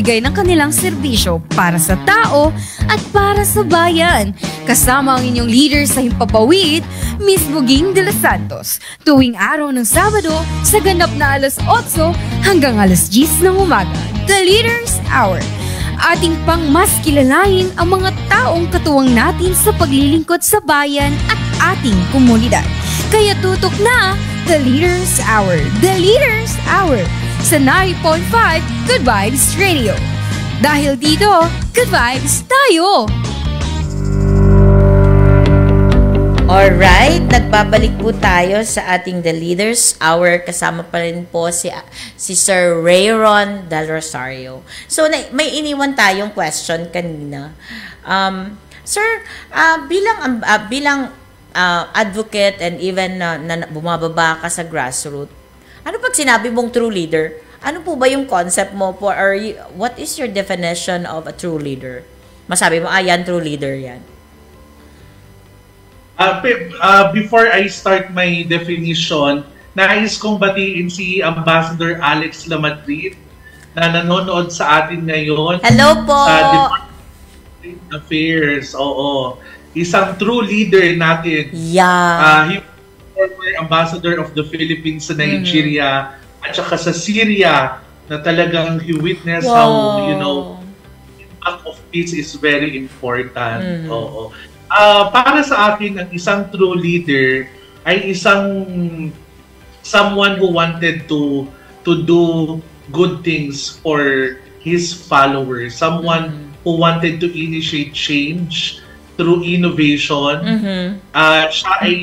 pagbibigay ng kanilang serbisyo para sa tao at para sa bayan. Kasama ang inyong leader sa Himpapawid, Miss Buging de los Santos, tuwing araw ng Sabado sa ganap na alas 8 hanggang alas 10 ng umaga. The Leaders Hour. Ating pang mas kilalanin ang mga taong katuwang natin sa paglilingkod sa bayan at ating komunidad. Kaya tutok na The Leaders Hour. The Leaders Hour sa 9.5 Good Vibes Radio. Dahil dito, Good Vibes tayo! Alright, nagbabalik po tayo sa ating The Leaders Hour. Kasama pa rin po si Sir Rayron Del Rosario. So, may iniwan tayong question kanina. Sir, bilang advocate and even na bumababa ka sa grassroots, ano pag sinabi mong true leader? Ano po ba yung concept mo for, or what is your definition of a true leader? Masabi mo, yan, true leader yan. Before I start my definition, nais kong batiin si Ambassador Alex Lamadrid na nanonood sa atin ngayon. Hello po! Sa Department of Affairs. Oo. Isang true leader natin. Yeah. He former ambassador of the Philippines sa Nigeria at saka sa Syria na talagang he witnessed how, impact of peace is very important. Oo. Para sa akin, ang isang true leader ay isang someone who wanted to do good things for his followers, someone who wanted to initiate change through innovation. Siya ay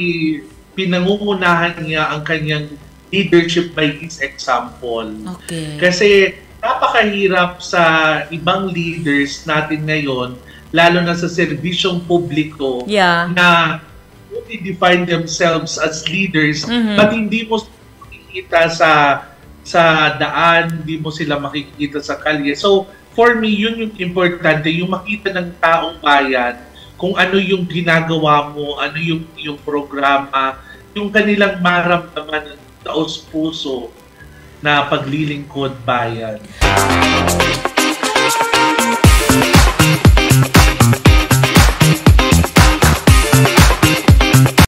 pinangungunahan niya ang kanyang leadership by his example. Okay. Kasi napakahirap sa ibang leaders natin ngayon, lalo na sa serbisyong publiko, na only define themselves as leaders, but hindi mo makikita sa daan, hindi mo sila makikita sa kalye. So, for me, yun yung importante, yung makita ng taong bayan, kung ano yung ginagawa mo, ano yung programa, yung kanilang maramdaman ng taos-puso na paglilingkod bayan.